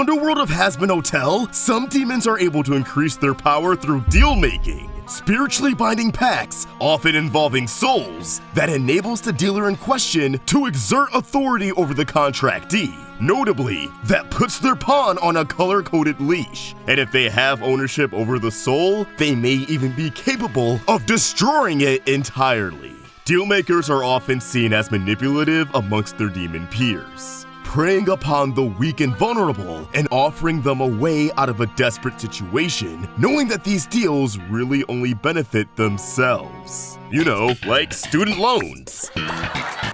underworld of Hazbin Hotel, some demons are able to increase their power through deal-making, spiritually binding pacts, often involving souls, that enables the dealer in question to exert authority over the contractee. Notably, that puts their pawn on a color-coded leash, and if they have ownership over the soul, they may even be capable of destroying it entirely. Dealmakers are often seen as manipulative amongst their demon peers, preying upon the weak and vulnerable and offering them a way out of a desperate situation, knowing that these deals really only benefit themselves. You know, like student loans.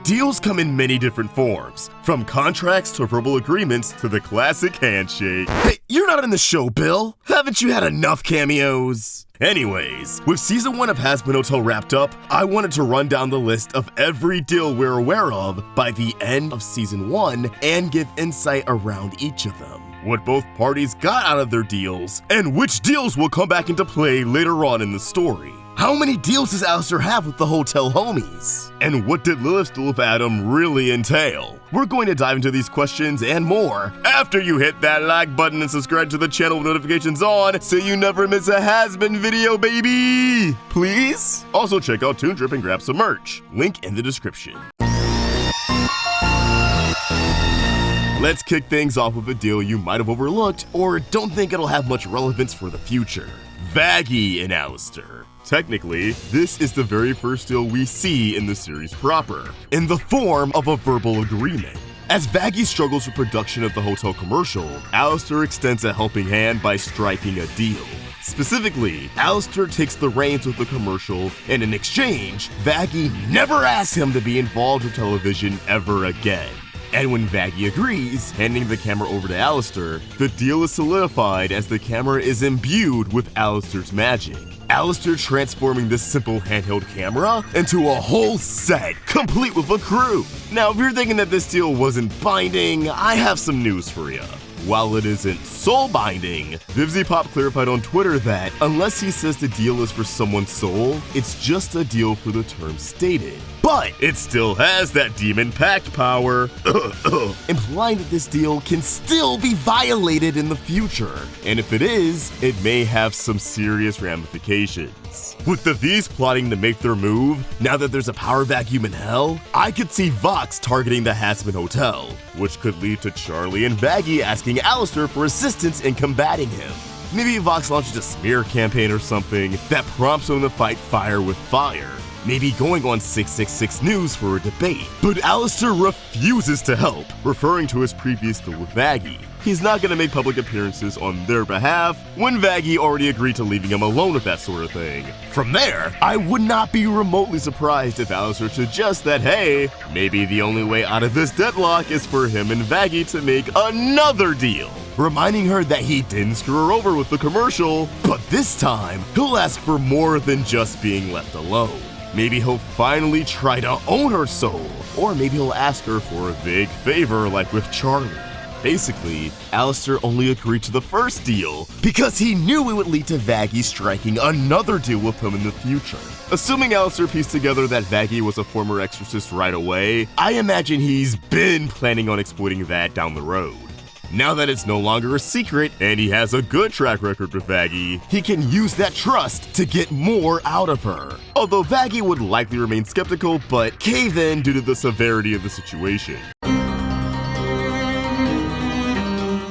Deals come in many different forms, from contracts to verbal agreements to the classic handshake. Hey, you're not in the show, Bill. Haven't you had enough cameos? Anyways, with Season 1 of Hazbin Hotel wrapped up, I wanted to run down the list of every deal we're aware of by the end of Season 1 and give insight around each of them, what both parties got out of their deals, and which deals will come back into play later on in the story. How many deals does Alastor have with the hotel homies? And what did Lilith's deal with Adam really entail? We're going to dive into these questions and more after you hit that like button and subscribe to the channel with notifications on so you never miss a Hazbin video, baby! Please? Also check out Toon Drip and grab some merch. Link in the description. Let's kick things off with a deal you might have overlooked or don't think it'll have much relevance for the future. Vaggie and Alastor. Technically, this is the very first deal we see in the series proper, in the form of a verbal agreement. As Vaggie struggles with production of the hotel commercial, Alastor extends a helping hand by striking a deal. Specifically, Alastor takes the reins with the commercial, and in exchange, Vaggie never asks him to be involved with television ever again. And when Vaggie agrees, handing the camera over to Alastor, the deal is solidified as the camera is imbued with Alastor's magic. Alastor transforming this simple handheld camera into a whole set, complete with a crew. Now, if you're thinking that this deal wasn't binding, I have some news for you. While it isn't soul binding, VivziePop clarified on Twitter that unless he says the deal is for someone's soul, it's just a deal for the terms stated. But it still has that demon pact power, implying that this deal can still be violated in the future. And if it is, it may have some serious ramifications. With the V's plotting to make their move, now that there's a power vacuum in hell, I could see Vox targeting the Hazbin Hotel, which could lead to Charlie and Vaggie asking Alastor for assistance in combating him. Maybe Vox launches a smear campaign or something that prompts him to fight fire with fire. Maybe going on 666 News for a debate. But Alastor refuses to help, referring to his previous deal with Vaggie. He's not going to make public appearances on their behalf when Vaggie already agreed to leaving him alone with that sort of thing. From there, I would not be remotely surprised if Alastor suggests that, hey, maybe the only way out of this deadlock is for him and Vaggie to make another deal, reminding her that he didn't screw her over with the commercial, but this time, he'll ask for more than just being left alone. Maybe he'll finally try to own her soul, or maybe he'll ask her for a big favor like with Charlie. Basically, Alastor only agreed to the first deal because he knew it would lead to Vaggie striking another deal with him in the future. Assuming Alastor pieced together that Vaggie was a former exorcist right away, I imagine he's been planning on exploiting that down the road. Now that it's no longer a secret and he has a good track record with Vaggie, he can use that trust to get more out of her. Although Vaggie would likely remain skeptical, but cave in due to the severity of the situation.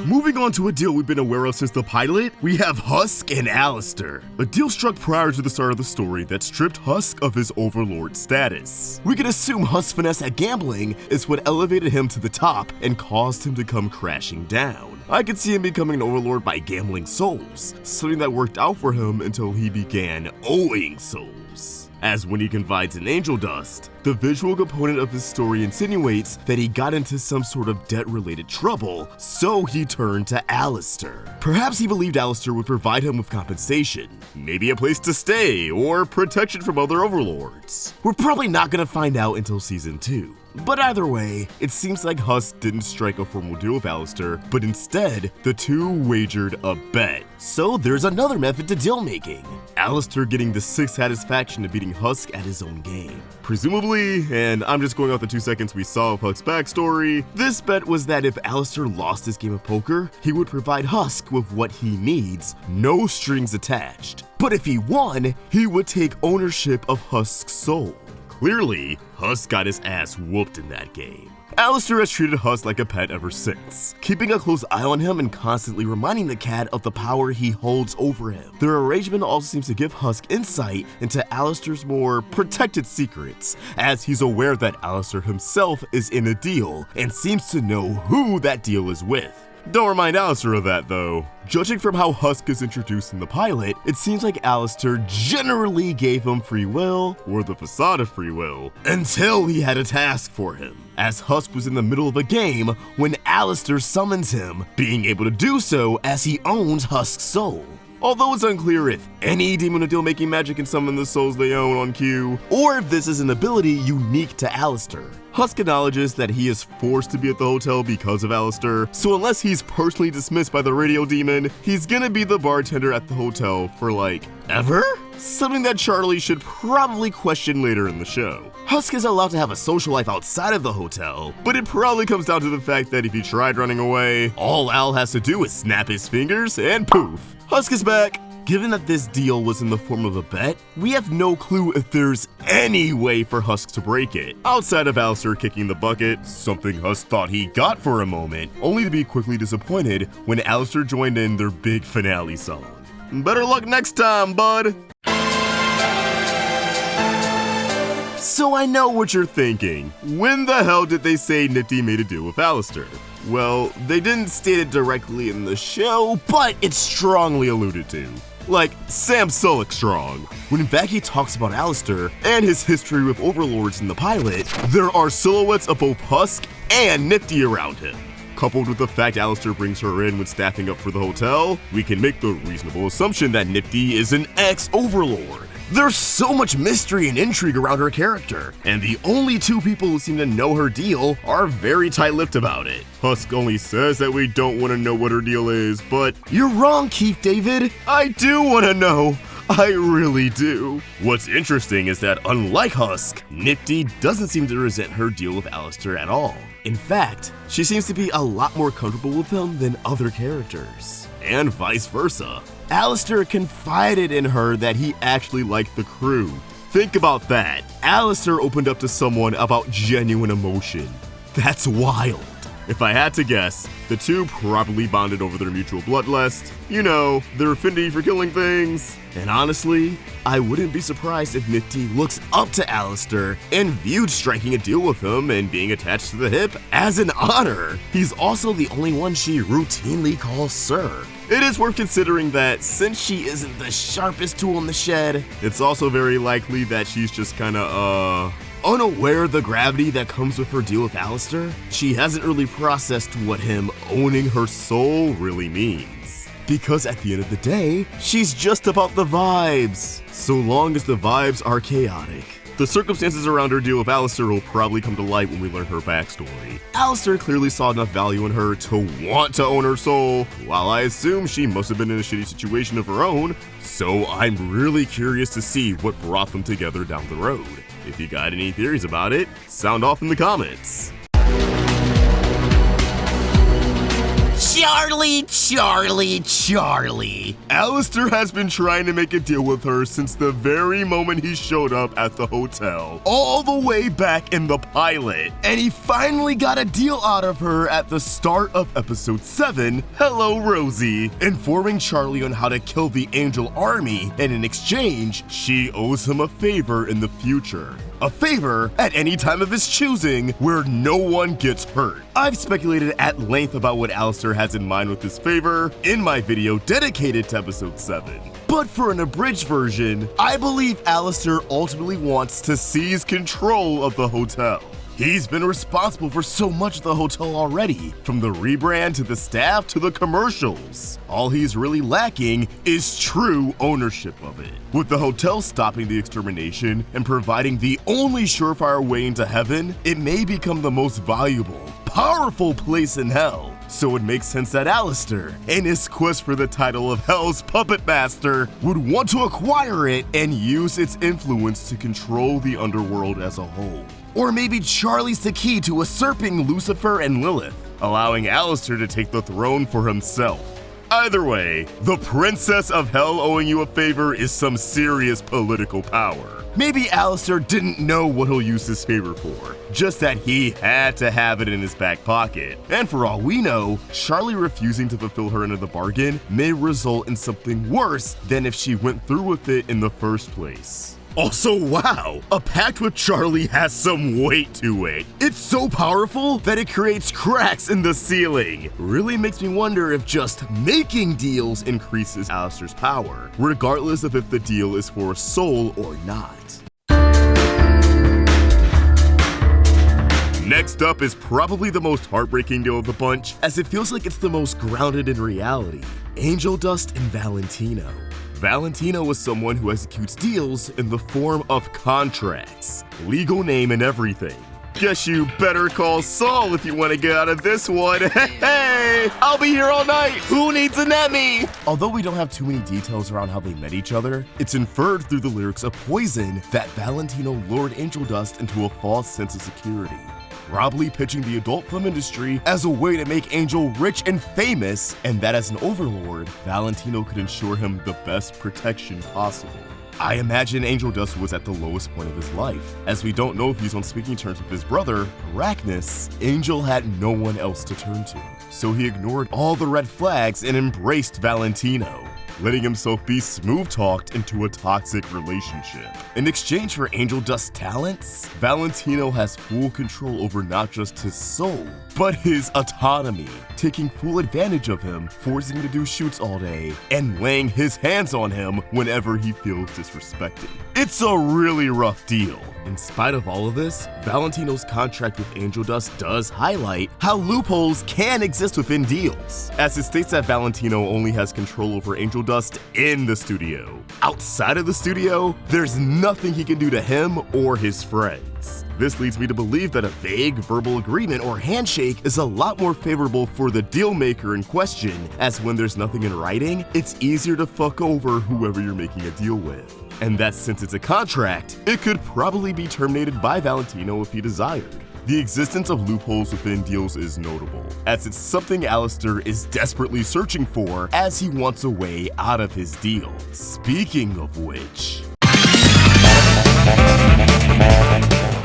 Moving on to a deal we've been aware of since the pilot, we have Husk and Alastor. A deal struck prior to the start of the story that stripped Husk of his overlord status. We can assume Husk's finesse at gambling is what elevated him to the top and caused him to come crashing down. I could see him becoming an overlord by gambling souls, something that worked out for him until he began owing souls. As when he confides in Angel Dust, the visual component of his story insinuates that he got into some sort of debt-related trouble, so he turned to Alastor. Perhaps he believed Alastor would provide him with compensation, maybe a place to stay, or protection from other overlords. We're probably not gonna find out until Season 2. But either way, it seems like Husk didn't strike a formal deal with Alastor, but instead, the two wagered a bet. So there's another method to deal making. Alastor getting the 6th satisfaction of beating Husk at his own game. Presumably, and I'm just going off the 2 seconds we saw of Husk's backstory, this bet was that if Alastor lost his game of poker, he would provide Husk with what he needs, no strings attached. But if he won, he would take ownership of Husk's soul. Clearly, Husk got his ass whooped in that game. Alastor has treated Husk like a pet ever since, keeping a close eye on him and constantly reminding the cat of the power he holds over him. Their arrangement also seems to give Husk insight into Alastor's more protected secrets, as he's aware that Alastor himself is in a deal and seems to know who that deal is with. Don't remind Alastor of that though. Judging from how Husk is introduced in the pilot, it seems like Alastor generally gave him free will, or the facade of free will, until he had a task for him, as Husk was in the middle of a game when Alastor summons him, being able to do so as he owns Husk's soul. Although it's unclear if any demon of deal-making magic can summon the souls they own on cue, or if this is an ability unique to Alastor. Husk acknowledges that he is forced to be at the hotel because of Alastor, so unless he's personally dismissed by the radio demon, he's gonna be the bartender at the hotel for ever? Something that Charlie should probably question later in the show. Husk is allowed to have a social life outside of the hotel, but it probably comes down to the fact that if he tried running away, all Al has to do is snap his fingers and poof, Husk is back. Given that this deal was in the form of a bet, we have no clue if there's any way for Husk to break it, outside of Alastor kicking the bucket, something Husk thought he got for a moment, only to be quickly disappointed when Alastor joined in their big finale song. Better luck next time, bud! So I know what you're thinking. When the hell did they say Nifty made a deal with Alastor? Well, they didn't state it directly in the show, but it's strongly alluded to. Like Sam Sulek strong. When Vaggie talks about Alastor and his history with overlords in the pilot, there are silhouettes of both Husk and Nifty around him. Coupled with the fact Alastor brings her in when staffing up for the hotel, we can make the reasonable assumption that Nifty is an ex-overlord. There's so much mystery and intrigue around her character, and the only two people who seem to know her deal are very tight-lipped about it. Husk only says that we don't want to know what her deal is, but you're wrong, Keith David. I do want to know. I really do. What's interesting is that unlike Husk, Nifty doesn't seem to resent her deal with Alastor at all. In fact, she seems to be a lot more comfortable with him than other characters, and vice versa. Alastor confided in her that he actually liked the crew. Think about that. Alastor opened up to someone about genuine emotion. That's wild. If I had to guess, the two probably bonded over their mutual bloodlust, you know, their affinity for killing things. And honestly, I wouldn't be surprised if Nifty looks up to Alastor and viewed striking a deal with him and being attached to the hip as an honor. He's also the only one she routinely calls Sir. It is worth considering that since she isn't the sharpest tool in the shed, it's also very likely that she's just kinda, unaware of the gravity that comes with her deal with Alastor. She hasn't really processed what him owning her soul really means. Because at the end of the day, she's just about the vibes, so long as the vibes are chaotic. The circumstances around her deal with Alastor will probably come to light when we learn her backstory. Alastor clearly saw enough value in her to want to own her soul, while I assume she must have been in a shitty situation of her own, so I'm really curious to see what brought them together down the road. If you got any theories about it, sound off in the comments. Charlie. Alastor has been trying to make a deal with her since the very moment he showed up at the hotel, all the way back in the pilot. And he finally got a deal out of her at the start of episode 7, Hello Rosie, informing Charlie on how to kill the Angel army, and in exchange, she owes him a favor in the future. A favor at any time of his choosing where no one gets hurt. I've speculated at length about what Alastor has in mind with this favor in my video dedicated to episode 7. But for an abridged version, I believe Alastor ultimately wants to seize control of the hotel. He's been responsible for so much of the hotel already, from the rebrand to the staff to the commercials. All he's really lacking is true ownership of it. With the hotel stopping the extermination and providing the only surefire way into heaven, it may become the most valuable, powerful place in hell. So it makes sense that Alastor, in his quest for the title of Hell's Puppet Master, would want to acquire it and use its influence to control the underworld as a whole. Or maybe Charlie's the key to usurping Lucifer and Lilith, allowing Alastor to take the throne for himself. Either way, the Princess of Hell owing you a favor is some serious political power. Maybe Alastor didn't know what he'll use this favor for, just that he had to have it in his back pocket. And for all we know, Charlie refusing to fulfill her end of the bargain may result in something worse than if she went through with it in the first place. Also, wow, a pact with Charlie has some weight to it. It's so powerful that it creates cracks in the ceiling. Really makes me wonder if just making deals increases Alastor's power, regardless of if the deal is for a soul or not. Next up is probably the most heartbreaking deal of the bunch, as it feels like it's the most grounded in reality. Angel Dust and Valentino. Valentino is someone who executes deals in the form of contracts, legal name and everything. Guess you better call Saul if you want to get out of this one. Hey, I'll be here all night. Who needs an Emmy? Although we don't have too many details around how they met each other, it's inferred through the lyrics of Poison that Valentino lured Angel Dust into a false sense of security, probably pitching the adult film industry as a way to make Angel rich and famous, and that as an overlord, Valentino could ensure him the best protection possible. I imagine Angel Dust was at the lowest point of his life. As we don't know if he's on speaking terms with his brother, Arachnus, Angel had no one else to turn to. So he ignored all the red flags and embraced Valentino, letting himself be smooth-talked into a toxic relationship. In exchange for Angel Dust's talents, Valentino has full control over not just his soul, but his autonomy, taking full advantage of him, forcing him to do shoots all day, and laying his hands on him whenever he feels disrespected. It's a really rough deal. In spite of all of this, Valentino's contract with Angel Dust does highlight how loopholes can exist within deals, as it states that Valentino only has control over Angel Dust in the studio. Outside of the studio, there's nothing he can do to him or his friends. This leads me to believe that a vague verbal agreement or handshake is a lot more favorable for the deal maker in question, as when there's nothing in writing, it's easier to fuck over whoever you're making a deal with. And that since it's a contract, it could probably be terminated by Valentino if he desired. The existence of loopholes within deals is notable, as it's something Alastor is desperately searching for as he wants a way out of his deal. Speaking of which,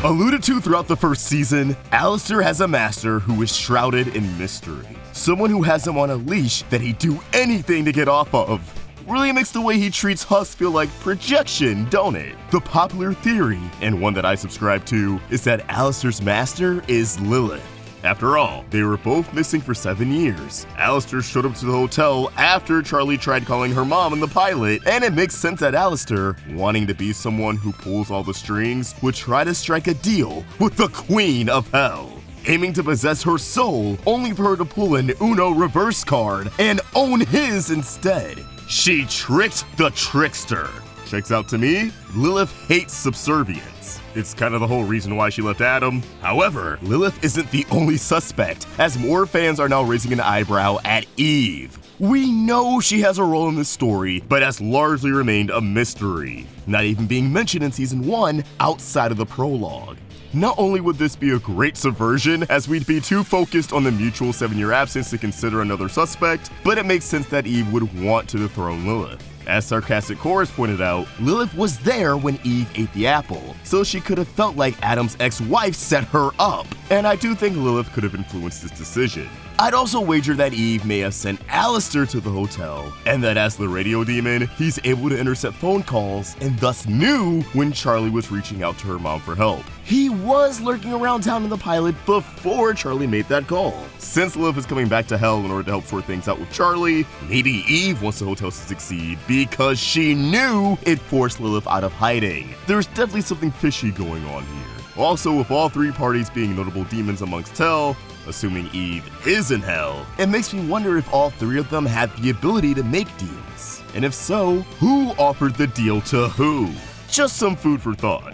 alluded to throughout the first season, Alastor has a master who is shrouded in mystery. Someone who has him on a leash that he'd do anything to get off of. Really makes the way he treats Husk feel like projection, don't it? The popular theory, and one that I subscribe to, is that Alastor's master is Lilith. After all, they were both missing for 7 years. Alastor showed up to the hotel after Charlie tried calling her mom in the pilot, and it makes sense that Alastor, wanting to be someone who pulls all the strings, would try to strike a deal with the Queen of Hell, aiming to possess her soul only for her to pull an Uno reverse card and own his instead. She tricked the trickster. Checks out to me, Lilith hates subservience. It's kind of the whole reason why she left Adam. However, Lilith isn't the only suspect, as more fans are now raising an eyebrow at Eve. We know she has a role in this story, but has largely remained a mystery, not even being mentioned in season 1 outside of the prologue. Not only would this be a great subversion, as we'd be too focused on the mutual 7-year absence to consider another suspect, but it makes sense that Eve would want to dethrone Lilith. As Sarcastic Chorus pointed out, Lilith was there when Eve ate the apple, so she could have felt like Adam's ex-wife set her up, and I do think Lilith could have influenced this decision. I'd also wager that Eve may have sent Alastor to the hotel, and that as the radio demon, he's able to intercept phone calls and thus knew when Charlie was reaching out to her mom for help. He was lurking around town in the pilot before Charlie made that call. Since Lilith is coming back to Hell in order to help sort things out with Charlie, maybe Eve wants the hotel to succeed because she knew it forced Lilith out of hiding. There's definitely something fishy going on here. Also, with all three parties being notable demons amongst Hell, assuming Eve is in Hell, it makes me wonder if all three of them had the ability to make deals. And if so, who offered the deal to who? Just some food for thought.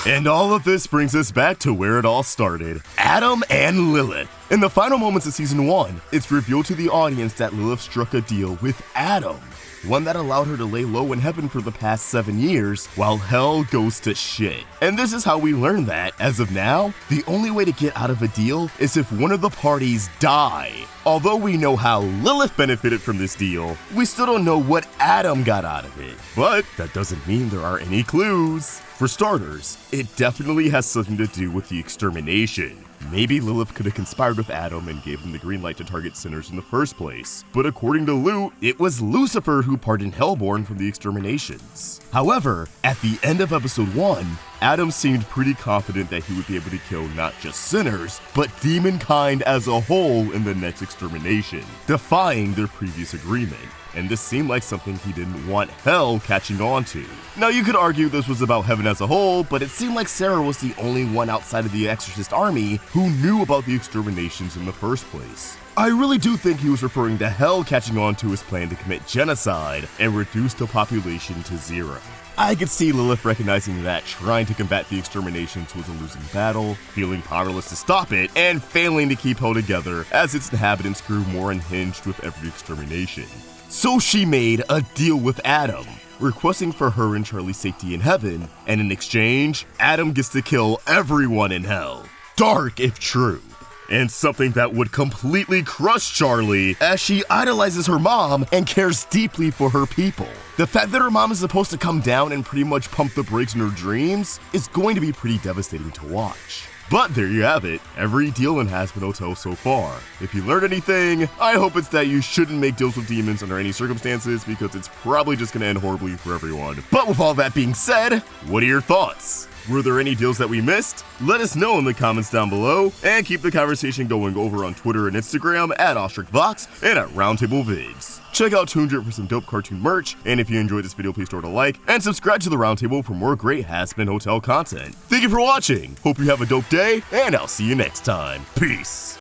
And all of this brings us back to where it all started, Adam and Lilith. In the final moments of Season 1, it's revealed to the audience that Lilith struck a deal with Adam, one that allowed her to lay low in heaven for the past 7 years, while hell goes to shit. And this is how we learn that, as of now, the only way to get out of a deal is if one of the parties die. Although we know how Lilith benefited from this deal, we still don't know what Adam got out of it. But that doesn't mean there are any clues. For starters, it definitely has something to do with the extermination. Maybe Lilith could have conspired with Adam and gave him the green light to target sinners in the first place. But according to Lu, it was Lucifer who pardoned Hellborn from the exterminations. However, at the end of episode 1, Adam seemed pretty confident that he would be able to kill not just sinners, but demonkind as a whole in the next extermination, defying their previous agreement. And this seemed like something he didn't want Hell catching on to. Now you could argue this was about heaven as a whole, but it seemed like Sarah was the only one outside of the Exorcist army who knew about the exterminations in the first place. I really do think he was referring to Hell catching on to his plan to commit genocide and reduce the population to 0. I could see Lilith recognizing that trying to combat the exterminations was a losing battle, feeling powerless to stop it, and failing to keep Hell together as its inhabitants grew more unhinged with every extermination. So she made a deal with Adam, requesting for her and Charlie's safety in heaven, and in exchange, Adam gets to kill everyone in Hell. Dark if true. And something that would completely crush Charlie, as she idolizes her mom and cares deeply for her people. The fact that her mom is supposed to come down and pretty much pump the brakes in her dreams is going to be pretty devastating to watch. But there you have it, every deal in Hazbin Hotel so far. If you learned anything, I hope it's that you shouldn't make deals with demons under any circumstances, because it's probably just gonna end horribly for everyone. But with all that being said, what are your thoughts? Were there any deals that we missed? Let us know in the comments down below, and keep the conversation going over on Twitter and Instagram at AwestruckVox and at Roundtable Vids. Check out Toondrip for some dope cartoon merch, and if you enjoyed this video, please throw it a like, and subscribe to the Roundtable for more great Hazbin Hotel content. Thank you for watching, hope you have a dope day, and I'll see you next time. Peace!